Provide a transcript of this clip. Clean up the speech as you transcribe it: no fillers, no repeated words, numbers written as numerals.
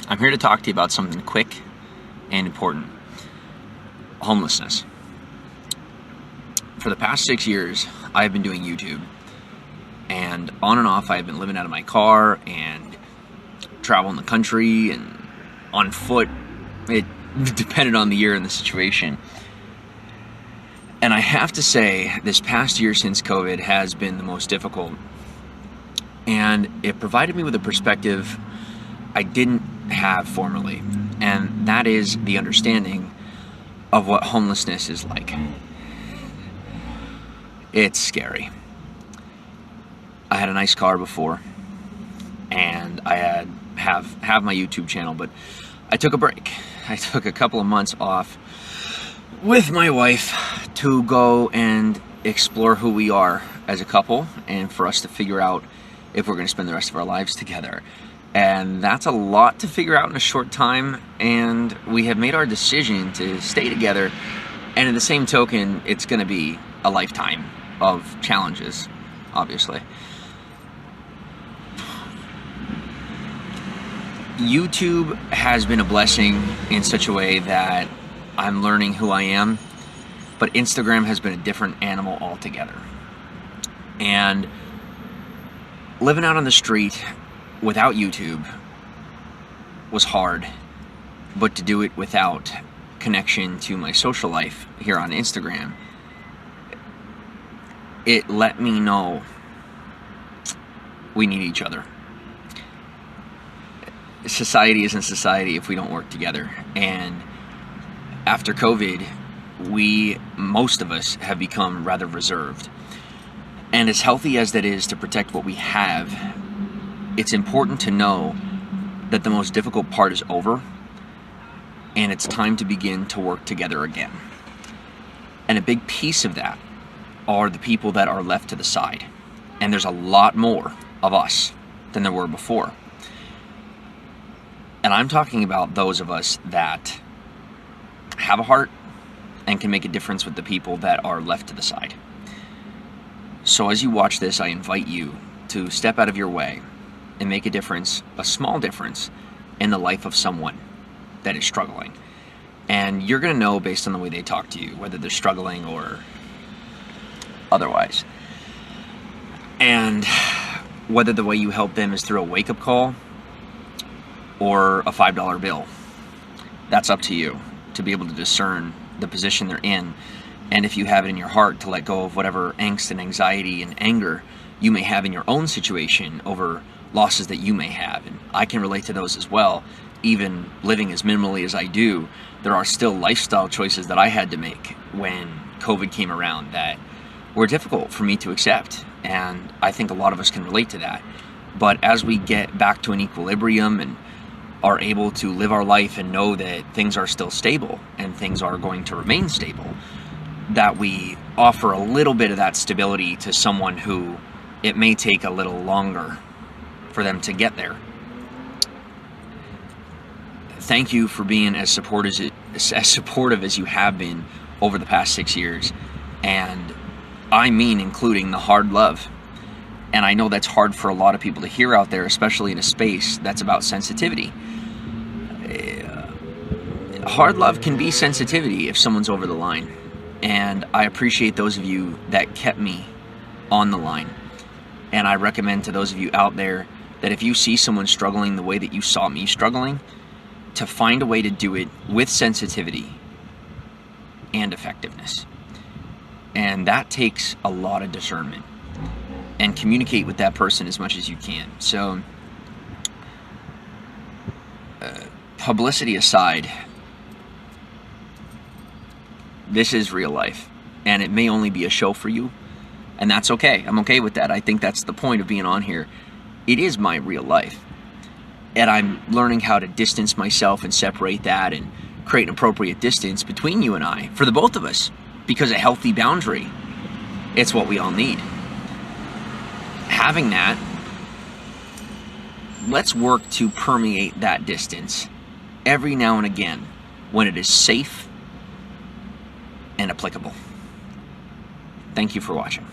I'm here to talk to you about something quick and important. Homelessness. For the past 6 years, I've been doing YouTube. And on and off, I've been living out of my car and traveling the country and on foot. It depended on the year and the situation. And I have to say, this past year since COVID has been the most difficult. And it provided me with a perspective I didn't have formerly. And that is the understanding of what homelessness is like. It's scary. I had a nice car before, and I have my YouTube channel, but I took a break. I took a couple of months off with my wife to go and explore who we are as a couple, and for us to figure out if we're going to spend the rest of our lives together. And that's a lot to figure out in a short time, and we have made our decision to stay together, and in the same token, it's going to be a lifetime of challenges, obviously. YouTube has been a blessing in such a way that I'm learning who I am, but Instagram has been a different animal altogether. And living out on the street without YouTube was hard, but to do it without connection to my social life here on Instagram, it let me know we need each other. Society isn't society if we don't work together. And after COVID, most of us have become rather reserved. And as healthy as that is to protect what we have, it's important to know that the most difficult part is over, and it's time to begin to work together again. And a big piece of that are the people that are left to the side. And there's a lot more of us than there were before. And I'm talking about those of us that have a heart and can make a difference with the people that are left to the side. So as you watch this, I invite you to step out of your way and make a difference, a small difference, in the life of someone that is struggling. And you're going to know based on the way they talk to you, whether they're struggling or otherwise. And whether the way you help them is through a wake-up call or a $5 bill. That's up to you to be able to discern the position they're in, and if you have it in your heart to let go of whatever angst and anxiety and anger you may have in your own situation over losses that you may have. And I can relate to those as well. Even living as minimally as I do, there are still lifestyle choices that I had to make when COVID came around that were difficult for me to accept, and I think a lot of us can relate to that. But as we get back to an equilibrium and are able to live our life and know that things are still stable and things are going to remain stable, that we offer a little bit of that stability to someone who it may take a little longer for them to get there. Thank you for being as supportive as you have been over the past 6 years. And I mean including the hard love. And I know that's hard for a lot of people to hear out there, especially in a space that's about sensitivity. Hard love can be sensitivity if someone's over the line. And I appreciate those of you that kept me on the line. And I recommend to those of you out there that if you see someone struggling the way that you saw me struggling, to find a way to do it with sensitivity and effectiveness. And that takes a lot of discernment. And communicate with that person as much as you can. So, publicity aside, this is real life, and it may only be a show for you, and that's okay. I'm okay with that. I think that's the point of being on here. It is my real life, and I'm learning how to distance myself and separate that and create an appropriate distance between you and I, for the both of us, because a healthy boundary, it's what we all need. Having that, let's work to permeate that distance every now and again when it is safe and applicable. Thank you for watching.